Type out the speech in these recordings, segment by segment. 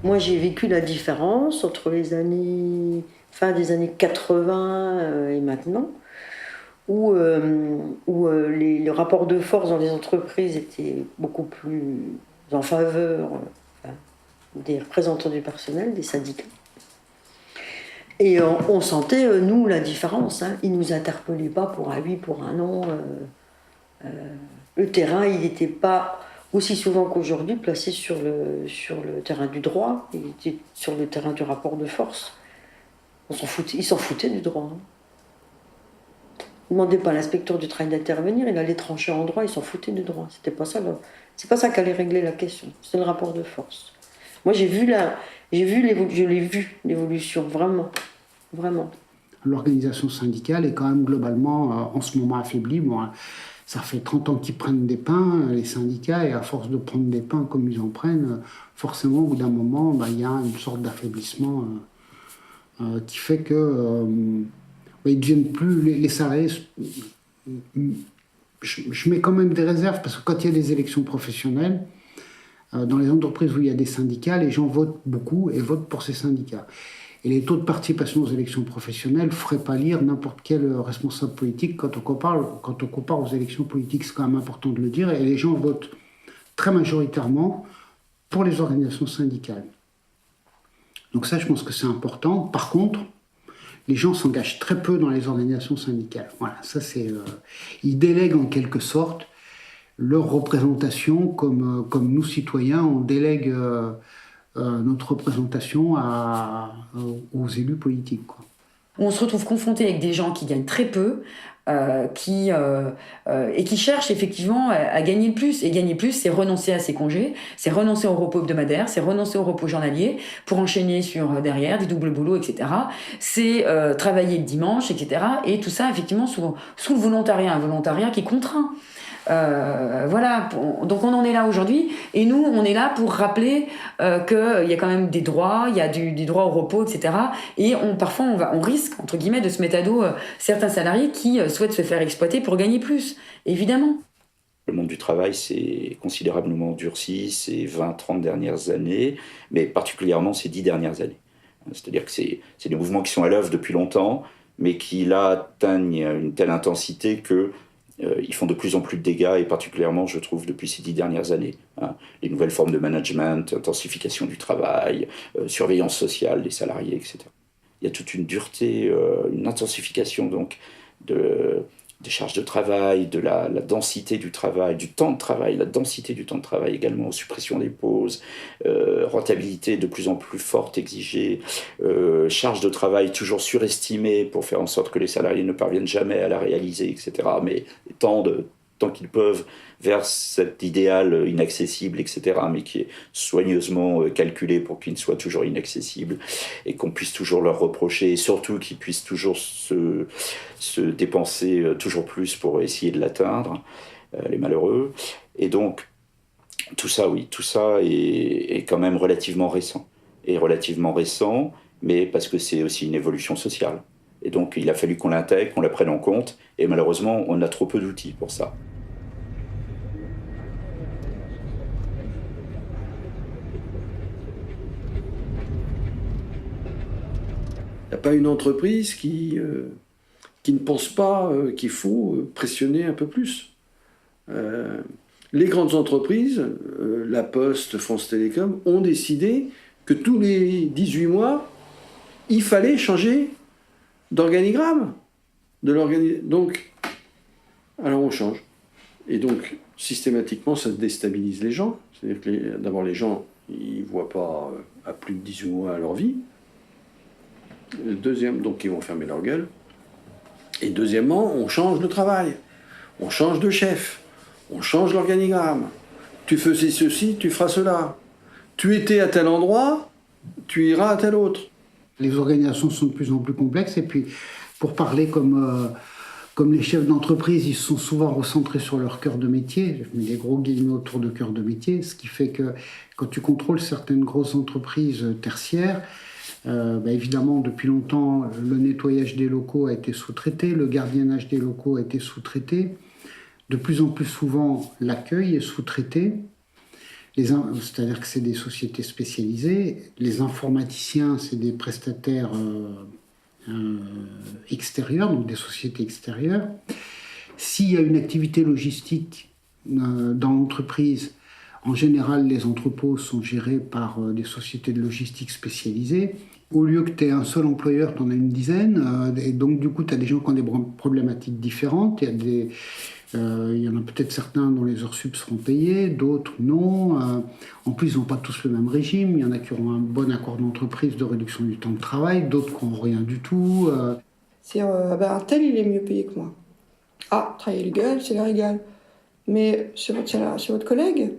Moi, j'ai vécu la différence entre les années, fin des années 80 et maintenant, où le rapport de force dans les entreprises était beaucoup plus en faveur enfin, des représentants du personnel, des syndicats. Et on sentait, nous, la différence. Hein. Ils ne nous interpellaient pas pour un oui, pour un non. Le terrain, il n'était pas aussi souvent qu'aujourd'hui placé sur le terrain du droit. Il était sur le terrain du rapport de force. Ils s'en foutaient du droit. Hein. Ils ne demandaient pas à l'inspecteur du travail d'intervenir, il allait trancher en droit, ils s'en foutaient du droit. C'était pas ça, c'est pas ça qui allait régler la question. C'est le rapport de force. Moi, je l'ai vu l'évolution, vraiment, vraiment. L'organisation syndicale est quand même globalement en ce moment affaiblie. Bon, hein, ça fait 30 ans qu'ils prennent des pains, les syndicats, et à force de prendre des pains comme ils en prennent, forcément, au bout d'un moment, il y a une sorte d'affaiblissement qui fait que ils deviennent plus les salariés. Je mets quand même des réserves parce que quand il y a des élections professionnelles, dans les entreprises où il y a des syndicats, les gens votent beaucoup et votent pour ces syndicats. Et les taux de participation aux élections professionnelles ne feraient pas lire n'importe quel responsable politique quand on compare aux élections politiques. C'est quand même important de le dire. Et les gens votent très majoritairement pour les organisations syndicales. Donc ça, je pense que c'est important. Par contre, les gens s'engagent très peu dans les organisations syndicales. Voilà, ça c'est... ils délèguent en quelque sorte leur représentation comme nous, citoyens, on délègue notre représentation aux élus politiques, quoi. On se retrouve confronté avec des gens qui gagnent très peu, et qui cherchent effectivement à gagner le plus. Et gagner plus, c'est renoncer à ses congés, c'est renoncer au repos hebdomadaire, c'est renoncer au repos journalier pour enchaîner sur derrière des doubles boulots, etc. C'est travailler le dimanche, etc. Et tout ça, effectivement, sous le volontariat, un volontariat qui contraint. Voilà, donc on en est là aujourd'hui et nous on est là pour rappeler qu'il y a quand même des droits, il y a du droit au repos, etc. Et parfois on risque entre guillemets de se mettre à dos certains salariés qui souhaitent se faire exploiter pour gagner plus, évidemment. Le monde du travail s'est considérablement durci ces 20-30 dernières années, mais particulièrement ces 10 dernières années. C'est-à-dire que c'est des mouvements qui sont à l'œuvre depuis longtemps, mais qui là atteignent une telle intensité que ils font de plus en plus de dégâts, et particulièrement, je trouve, depuis ces 10 dernières années. Hein. Les nouvelles formes de management, intensification du travail, surveillance sociale des salariés, etc. Il y a toute une dureté, une intensification donc des charges de travail, de la densité du travail, du temps de travail, la densité du temps de travail également, suppression des pauses, rentabilité de plus en plus forte exigée, charge de travail toujours surestimée pour faire en sorte que les salariés ne parviennent jamais à la réaliser, etc. Mais tant qu'ils peuvent vers cet idéal inaccessible, etc., mais qui est soigneusement calculé pour qu'il ne soit toujours inaccessible et qu'on puisse toujours leur reprocher, et surtout qu'ils puissent toujours se dépenser toujours plus pour essayer de l'atteindre, les malheureux. Et donc, tout ça, oui, tout ça est quand même relativement récent. Et relativement récent, mais parce que c'est aussi une évolution sociale. Et donc, il a fallu qu'on l'intègre, qu'on la prenne en compte, et malheureusement, on a trop peu d'outils pour ça. Il n'y a pas une entreprise qui ne pense pas qu'il faut pressionner un peu plus. Les grandes entreprises, La Poste, France Télécom, ont décidé que tous les 18 mois, il fallait changer d'organigramme. Donc, alors on change. Et donc, systématiquement, ça déstabilise les gens. C'est-à-dire que d'abord, les gens, ils ne voient pas à plus de 18 mois à leur vie. Deuxième, donc ils vont fermer leur gueule. Et deuxièmement, on change de travail, on change de chef, on change l'organigramme. Tu faisais ceci, tu feras cela. Tu étais à tel endroit, tu iras à tel autre. Les organisations sont de plus en plus complexes et puis pour parler comme les chefs d'entreprise, ils sont souvent recentrés sur leur cœur de métier. Je mets des gros guillemets autour de cœur de métier, ce qui fait que quand tu contrôles certaines grosses entreprises tertiaires, évidemment, depuis longtemps, le nettoyage des locaux a été sous-traité, le gardiennage des locaux a été sous-traité. De plus en plus souvent, l'accueil est sous-traité. C'est-à-dire que c'est des sociétés spécialisées. Les informaticiens, c'est des prestataires extérieurs, donc des sociétés extérieures. S'il y a une activité logistique dans l'entreprise, en général, les entrepôts sont gérés par des sociétés de logistique spécialisées. Au lieu que tu aies un seul employeur, tu en as une dizaine. Et donc, du coup, tu as des gens qui ont des problématiques différentes. Il y en a peut-être certains dont les heures sup seront payées, d'autres non. En plus, ils n'ont pas tous le même régime. Il y en a qui auront un bon accord d'entreprise de réduction du temps de travail, d'autres qui n'ont rien du tout. C'est un tel, il est mieux payé que moi. Ah, travail légal, c'est légal. Mais c'est votre salaire, c'est votre collègue.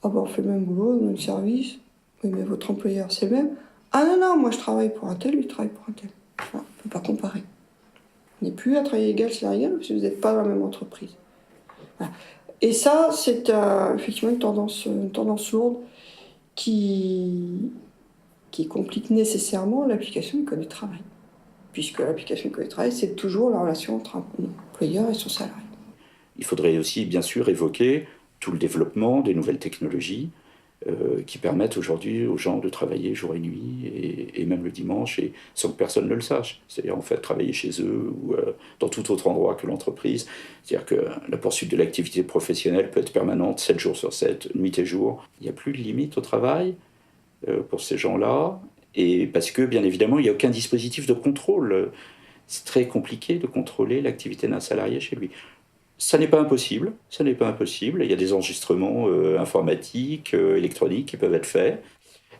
Ah on fait le même boulot, le même service. Oui, mais votre employeur, c'est le même. Ah non, moi je travaille pour un tel, lui travaille pour un tel. On ne peut pas comparer. On n'est plus à travailler égal, c'est légal, parce que vous n'êtes pas dans la même entreprise. Voilà. Et ça, c'est effectivement une tendance lourde qui complique nécessairement l'application du code du travail. Puisque l'application du code du travail, c'est toujours la relation entre un employeur et son salarié. Il faudrait aussi, bien sûr, évoquer tout le développement des nouvelles technologies qui permettent aujourd'hui aux gens de travailler jour et nuit, et même le dimanche, et sans que personne ne le sache. C'est-à-dire, en fait, travailler chez eux ou dans tout autre endroit que l'entreprise. C'est-à-dire que la poursuite de l'activité professionnelle peut être permanente, 7 jours sur 7, nuit et jour. Il n'y a plus de limite au travail pour ces gens-là, et parce que, bien évidemment, il n'y a aucun dispositif de contrôle. C'est très compliqué de contrôler l'activité d'un salarié chez lui. Ça n'est pas impossible, Il y a des enregistrements informatiques, électroniques qui peuvent être faits.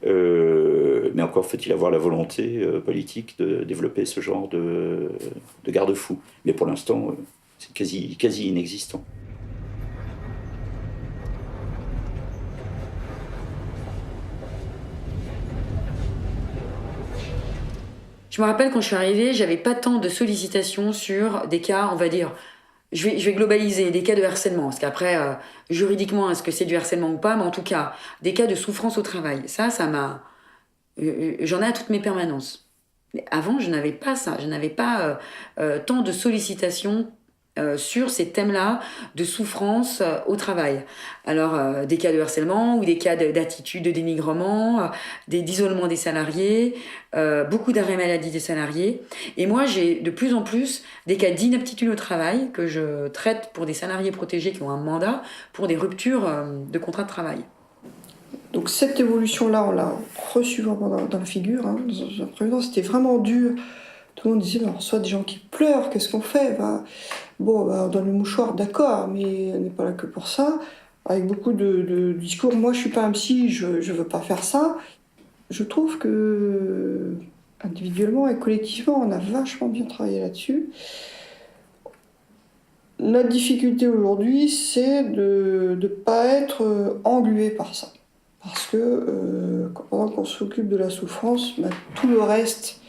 Mais encore faut-il avoir la volonté politique de développer ce genre de garde-fou. Mais pour l'instant, c'est quasi inexistant. Je me rappelle quand je suis arrivée, j'avais pas tant de sollicitations sur des cas, on va dire, je vais globaliser, des cas de harcèlement. Parce qu'après, juridiquement, est-ce que c'est du harcèlement ou pas? Mais en tout cas, des cas de souffrance au travail. Ça m'a... j'en ai à toutes mes permanences. Mais avant, je n'avais pas ça. Je n'avais pas tant de sollicitations sur ces thèmes-là de souffrance au travail. Alors, des cas de harcèlement ou des cas d'attitude, de dénigrement, d'isolement des salariés, beaucoup d'arrêts maladie des salariés. Et moi, j'ai de plus en plus des cas d'inaptitude au travail que je traite pour des salariés protégés qui ont un mandat pour des ruptures de contrat de travail. Donc cette évolution-là, on l'a reçue vraiment dans la figure. Hein. Dans un premier temps, c'était vraiment dur. Tout le monde disait, on reçoit des gens qui pleurent, qu'est-ce qu'on fait? On donne le mouchoir, d'accord, mais on n'est pas là que pour ça. Avec beaucoup de discours, moi je suis pas un psy, je veux pas faire ça. Je trouve que individuellement et collectivement, on a vachement bien travaillé là-dessus. Notre difficulté aujourd'hui, c'est de ne pas être englué par ça. Parce que pendant qu'on s'occupe de la souffrance, tout le reste,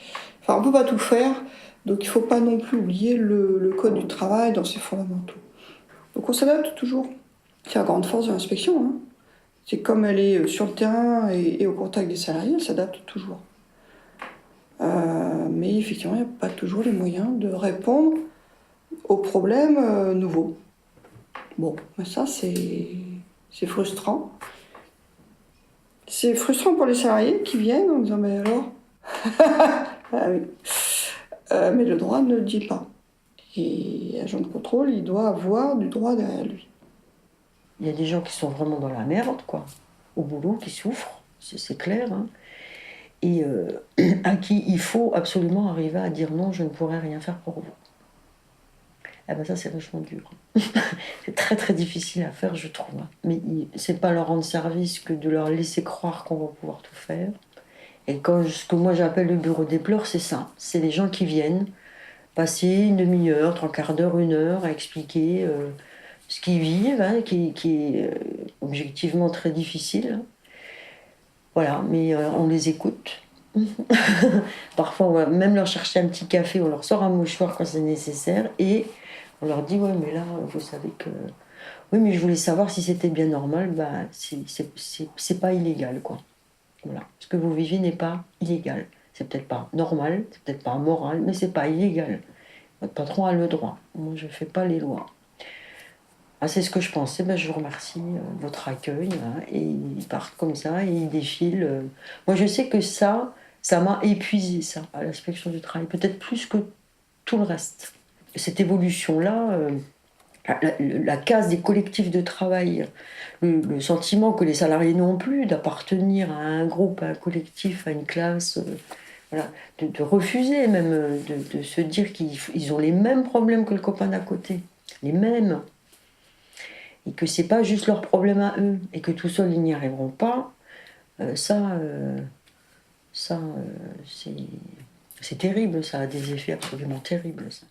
on ne peut pas tout faire, donc il ne faut pas non plus oublier le code du travail dans ses fondamentaux. Donc on s'adapte toujours. C'est la grande force de l'inspection. Hein. C'est comme elle est sur le terrain et au contact des salariés, elle s'adapte toujours. Mais effectivement, il n'y a pas toujours les moyens de répondre aux problèmes nouveaux. Bon, ça c'est frustrant. C'est frustrant pour les salariés qui viennent en disant « mais alors ?» Ah oui. Mais le droit ne le dit pas. Et l'agent de contrôle, il doit avoir du droit derrière lui. Il y a des gens qui sont vraiment dans la merde, quoi, au boulot, qui souffrent, c'est clair, hein, et à qui il faut absolument arriver à dire non, je ne pourrai rien faire pour vous. Ah ben ça, c'est vachement dur. C'est très très difficile à faire, je trouve. Mais c'est pas leur rendre service que de leur laisser croire qu'on va pouvoir tout faire. Et ce que moi j'appelle le bureau des pleurs, c'est ça. C'est les gens qui viennent passer une demi-heure, 3/4 d'heure, 1 heure à expliquer ce qu'ils vivent, hein, qui est objectivement très difficile. Voilà, mais on les écoute. Parfois, on va même leur chercher un petit café, on leur sort un mouchoir quand c'est nécessaire, et on leur dit « ouais, mais là, vous savez que... oui, mais je voulais savoir si c'était bien normal. » C'est pas illégal, quoi. Voilà. Ce que vous vivez n'est pas illégal. C'est peut-être pas normal, c'est peut-être pas moral, mais c'est pas illégal. Votre patron a le droit. Moi, je fais pas les lois. Ah, c'est ce que je pensais. Ben, je vous remercie de votre accueil. Hein. Et ils partent comme ça et ils défilent. Moi, je sais que ça m'a épuisé, ça, à l'inspection du travail. Peut-être plus que tout le reste. Cette évolution-là, la case des collectifs de travail, le sentiment que les salariés n'ont plus d'appartenir à un groupe, à un collectif, à une classe, voilà, de refuser même, de se dire qu'ils ont les mêmes problèmes que le copain d'à côté, les mêmes, et que c'est pas juste leur problème à eux, et que tout seuls ils n'y arriveront pas, c'est terrible, ça a des effets absolument terribles. Ça.